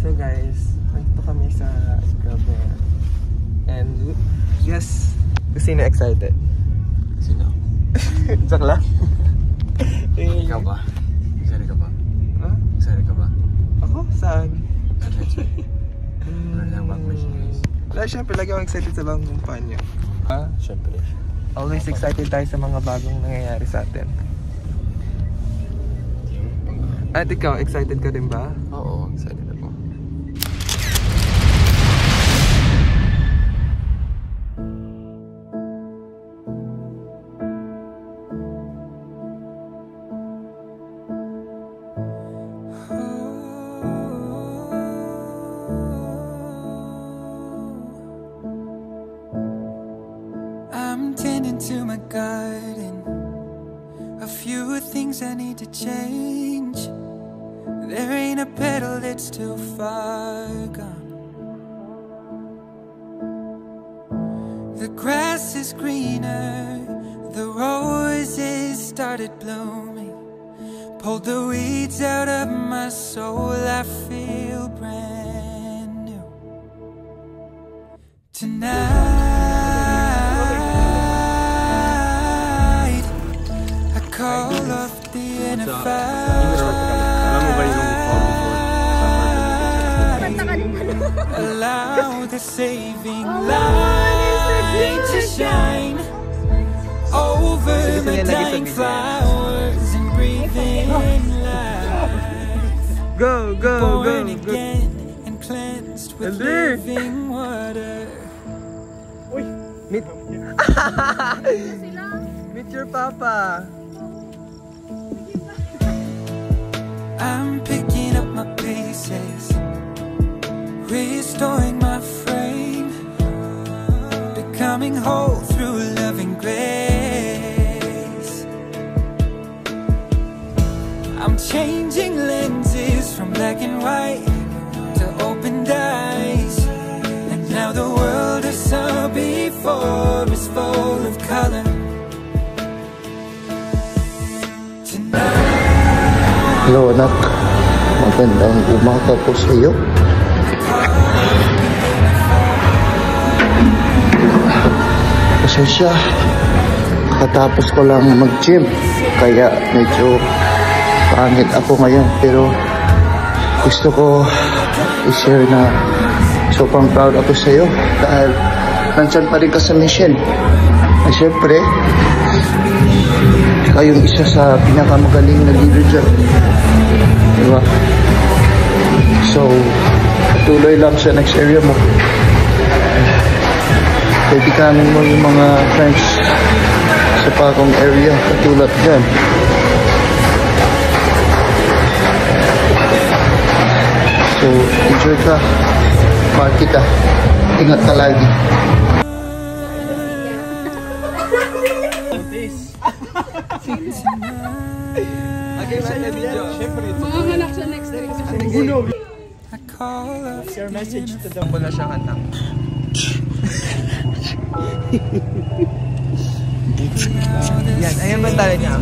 So guys, nandito kami sa club ngayon. And yes, sino excited? Sino? Joke lang. Ikaw ba? Excited ka ba? Huh? Excited ka ba? Ako? Saan? Wala lang bang questions? Wala, syempre lagi akong excited sa bagong kumpanya. Ah, Siyempre. always excited tayo sa mga bagong nangyayari sa atin. At ikaw, excited ka din ba? Oo, excited ako. I'm tending to my garden. A few things I need to change. There ain't a petal that's too far gone. The grass is greener, the roses started blooming. Pulled the weeds out of my soul, I feel brand new. Tonight I call off the inner fire. Allow the saving light to shine over the dying flowers and breathe in life. Go, go, Born go, go. again and cleansed with Elder. living water. Meet Meet your papa. I'm picking up my pieces, restoring my frame, becoming whole through loving grace. I'm changing lenses from black and white to opened eyes, and now the world I saw before is full of color. Hello anak, magandang umaga po sa iyo. Pasensya, katapos ko lang mag-gym, kaya medyo pangit ako ngayon, pero gusto ko i-share na sobrang proud ako sa iyo dahil nandyan pa rin ka sa mission. At syempre, kayong isa sa pinakamagaling na leader dyan. Diba? So, tuloy lang sa next area mo. Kaibiganin mo yung mga friends sa bagong area katulad dyan. So, enjoy ka. Mahal kita. Ingat ka lagi. Okay, may video. Makahanap siya next week. Your message to them. Wala siyang anak. Yan, ayan ba tala niya?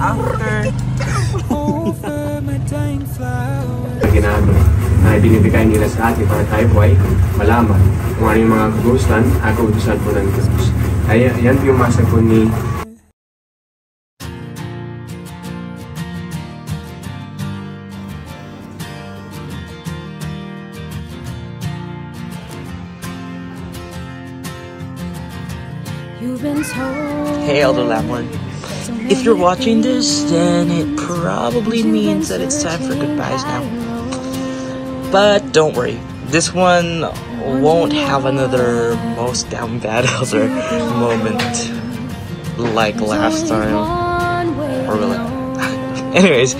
After ginagawa na ibinibigay nila sa atin para tayo po ay malaman kung ano yung mga kagustuhan at kautusan po ng Diyos. Kaya yan po yung masa po ni Hey Elder Lamlin, if you're watching this, then it probably means that it's time for goodbyes now. But don't worry, this one won't have another most down bad Elder moment like last time. Or will it? Anyways,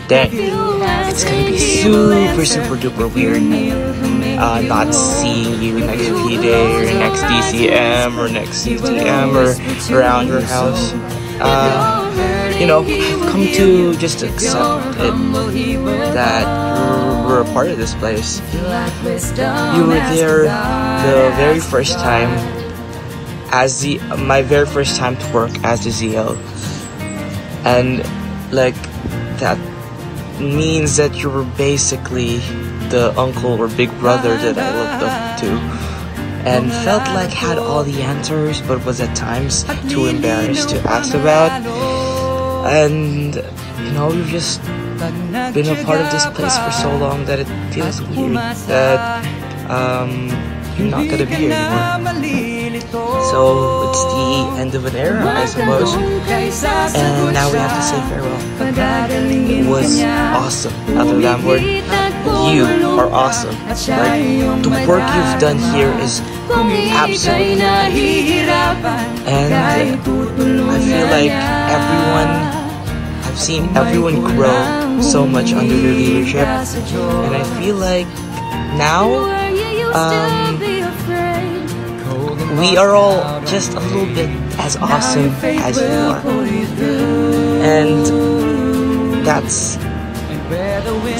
dang, it's gonna be super duper weird not seeing you next P-Day or next DCM or next CTM or around your house. You know, I've come to just accept it that you're a part of this place. You were there the very first time as my very first time to work as the ZL, and like that means that you were basically the uncle or big brother that I looked up to and felt like had all the answers but was at times too embarrassed to ask about. And you know, we've just been a part of this place for so long that it feels weird that you're not gonna be here anymore. So it's the end of an era, I suppose, and now we have to say farewell. It was awesome, Elder Lamborn. You are awesome. Like, the work you've done here is absolutely amazing. And I feel like I've seen everyone grow so much under your leadership, and I feel like now we are all just a little bit as awesome as you are, and that's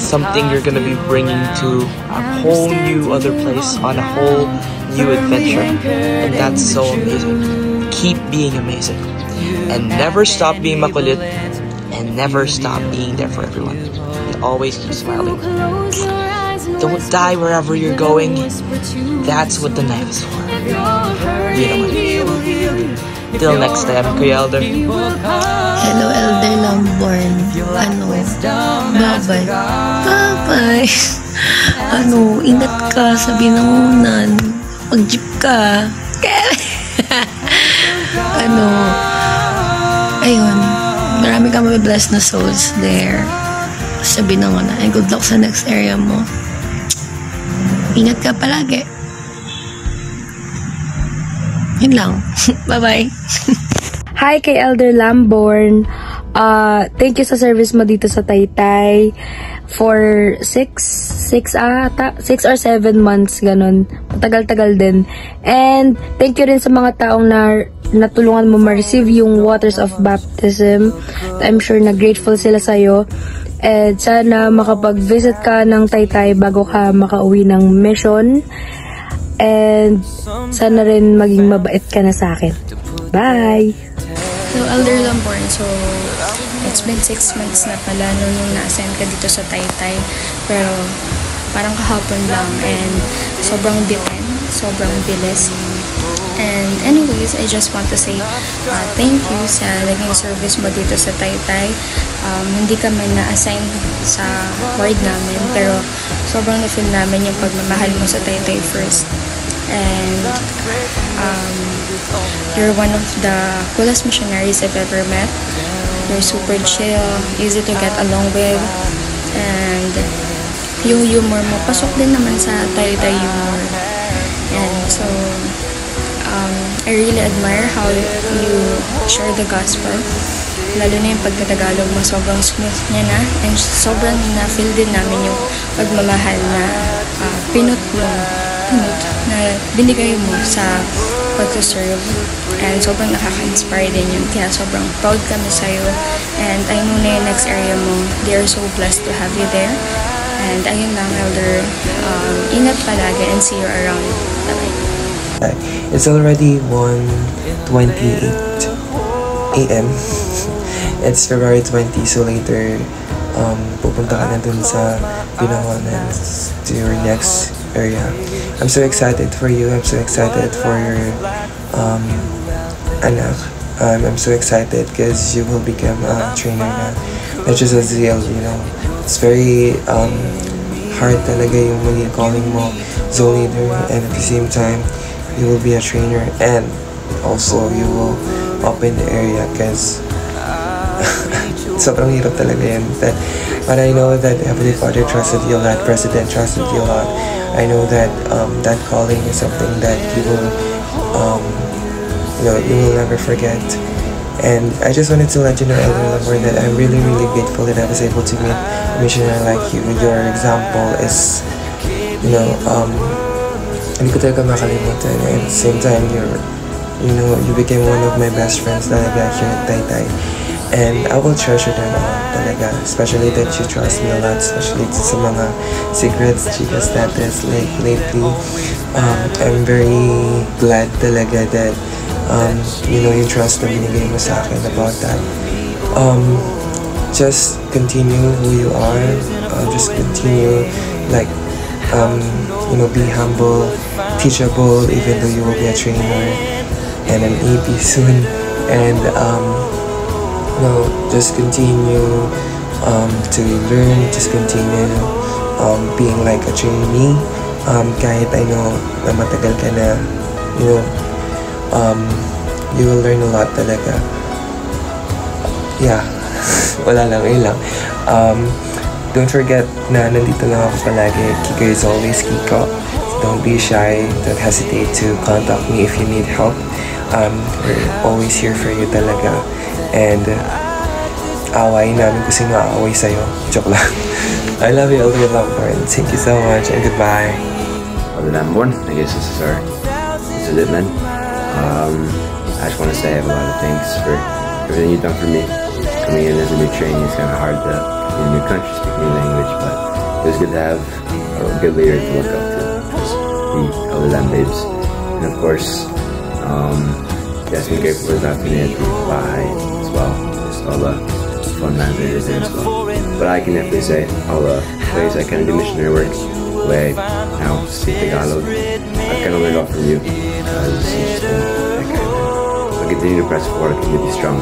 something you're gonna be bringing to a whole new other place on a whole new adventure, and that's so amazing. Keep being amazing, and never stop being makulit, and never stop being there for everyone, and always keep smiling. Don't die wherever you're going. That's what the knife is for. You know what? Till next time, Kuya Elder. Hello, Elder Lamborn. Bye-bye. Bye-bye. Ingat ka sa binangunan. Mag-jeep ka. Ayun. Marami kang mabibless na souls there sa binangunan. And good luck sa next area mo. Ingat ka palagi. Yun lang. Bye-bye. Hi kay Elder Lamborn. Thank you sa service mo dito sa Taytay for 6 or 7 months, ganun. Matagal-tagal din. And thank you rin sa mga taong natulungan mo ma-receive yung waters of baptism. I'm sure na grateful sila sa'yo. And sana makapag-visit ka ng Taytay bago ka makauwi ng mission. And sana rin maging mabait ka na sa akin. Bye! So, Elder Lamborn, so it's been 6 months na pala nung na-assign ka dito sa Taytay. Pero parang kahapon lang, and sobrang bitin, sobrang bilis. And anyways, I just want to say thank you sa naging service mo dito sa Taytay. Hindi kami na-assign sa ward namin, pero sobrang na-feel namin yung pagmamahal mo sa Taytay first. And you're one of the coolest missionaries I've ever met. You're super chill, easy to get along with, and yung humor mo, pasok din naman sa Taytay humor. And so, I really admire how you share the gospel. Lalo na yung pagtatagalog mo, sobrang smooth niya na, and sobrang na-feel din namin yung pagmamahal na pinut na binigay mo sa pag-serve, and sobrang nakaka-inspire din yun, kaya sobrang proud kami sa'yo. And I know na yung next area mo, they are so blessed to have you there. And ayun lang, Elder, ingat palagi and see you around. Bye-bye. It's already 1:28 a.m. It's February 20, so later pupunta ka na dun sa Binangonan to your next area. I'm so excited for you. I'm so excited for your anak. I'm so excited because you will become a trainer na. Not just a zeal, you know. It's very hard talaga yung maging calling mo zone leader, and at the same time you will be a trainer, and also you will open the area because sobrang hirap talaga yan. But I know that Heavenly Father trusted you a lot, President trusted you a lot. I know that that calling is something that you will you will never forget. And I just wanted to let you know, Elder Lamborn, that I'm really, really grateful that I was able to meet a missionary like you. Your example is, hindi ko talaga makalimutan. And at the same time, you became one of my best friends talaga here at Taytay. And I will treasure them all talaga. Especially that you trust me a lot. Especially sa mga secrets, chika status. Like lately, I'm very glad talaga that yung trust na binigay mo sa akin about that. just continue who you are. Just continue, like, be humble, teachable, even though you will be a trainer and an AP soon. And just continue to learn. Just continue being like a trainee. Kahit I know na matagal ka na, you will learn a lot talaga. Yeah, wala lang, yun lang. Don't forget na nandito lang ako palagi. Kiko is always Kiko. Don't be shy. Don't hesitate to contact me if you need help. We're always here for you talaga. And awayin namin kung sino aaway sa'yo. Joke lang. I love you, Elder Lamborn. Thank you so much and goodbye. Elder Lamborn, I guess this is it, man. I just want to say I have a lot of thanks for everything you've done for me. Coming in as a new trainee, it's kind of hard to in a new country, speak a new language, but it was good to have a good leader to look up to, just the Elder Lam babes. And of course, been great for this afternoon at Baha'i as well. Just all the fun managers there as well. But I can definitely say all the ways I kind of do missionary work, the way now speak Tagalog, I've kind of learned a lot from you. It's just been that kind of, I'll continue to press forward, continue to be strong,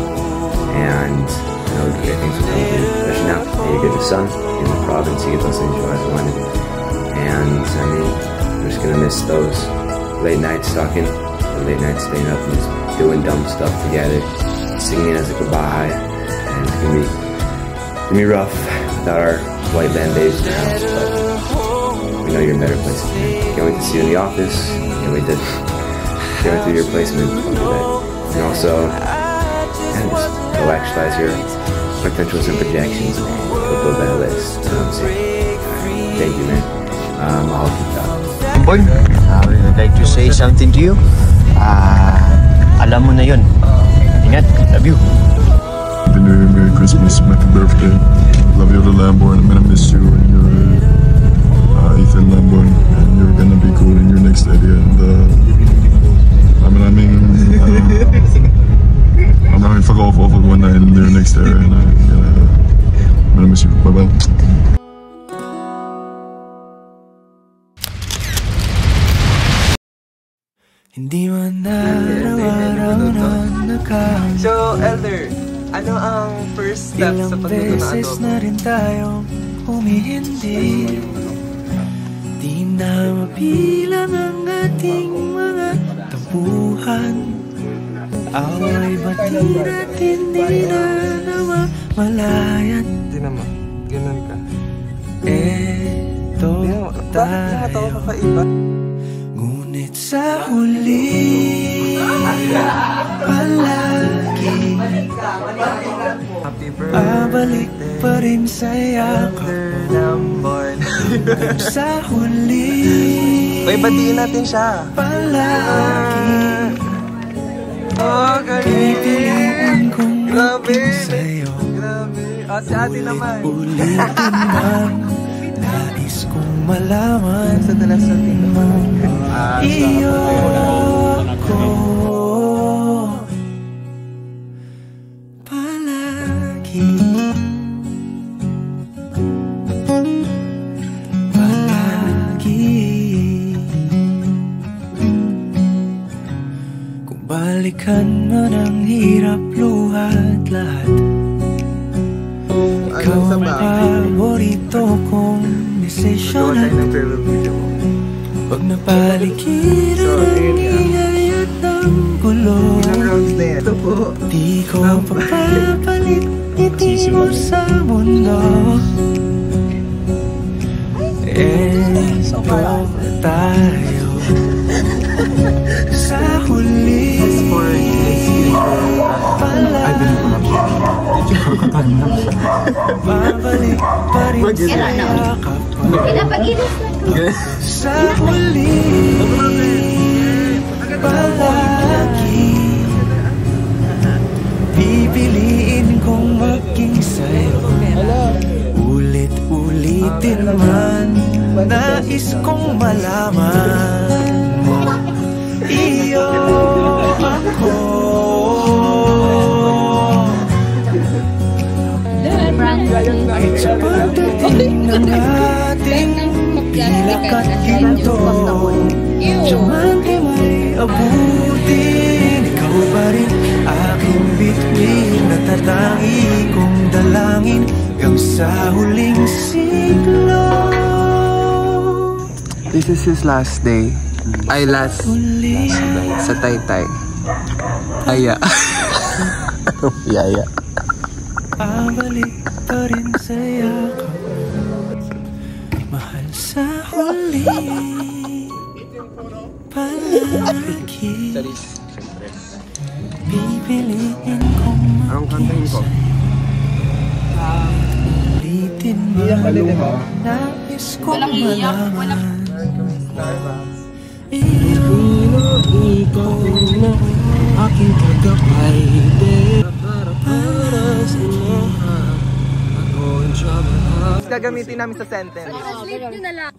and I know great things will come to you, especially now. You get the sun in the province, you get those things you always wanted. And I mean, I'm just gonna miss those late nights talking, the late nights staying up and just doing dumb stuff together, singing as a goodbye, and it's gonna be rough without our white band days in the house, but we know you're in better places. Can't wait to see you in the office. Can't wait through your placement. And also, just go actualize your potentials and projections and go build that list. You know what I'm saying? Thank you, man. I'll keep that. Boy, I would like to say something to you. Alam mo na yun. Ingat. Love you. Happy New Year, Merry Christmas, happy birthday. Love you, Elder Lamborn. I'm gonna miss you, and you're Ethan Lamborn, and you're gonna be cool in your next idea. And I'm gonna fuck off of one night in your next era, and I'm gonna miss you. Bye bye. Hindi man araw-araw na nakahanap. So, Elder, ano ang first step sa pagluto ng beses adobo? na rin tayong humihindi. Di na mapilang ang ating mga tampuhan. Away ba't di natin di na namamalayan? Hindi naman, ganun ka. Eto tayo. Ngunit sa huli palagi babalik pa rin sa yakap mo. Kung sa huli Uy, batiin natin siya. palagi pipiliin kong maging sa'yo. Si ate naman. Ulitin man nais kong malaman iyo ako palagi. Kung balikan man ang hirap, luhat lahat, ikaw ang paborito kong desisyonan. Pag napaligiran ang ingay at ang gulo, di ko papapalit ngiti mo sa mundo. Eto tayo sa huli palagi babalik pa rin sa yakap mo. Sa huli palagi pipiliin kong maging sa'yo. Ulit-ulitin man nais kong malaman iyo ako. Sa pagdating ng ating pilak at ginto, diamante may abutin. Ikaw pa rin aking bituin, natatangi kong dalangin hanggang sa huling siglo. This is his last day. Ay, last sa Taytay. Aya. Yaya. Pabalik ka rin sa yakap, mahal sa huli. Palagi pipiliin kong mag-isa. Ulitin mo, nais kong malaman. Ikaw na aking kagabay, para sa inyo. Gagamitin namin sa sentence. Translate nyo na lang.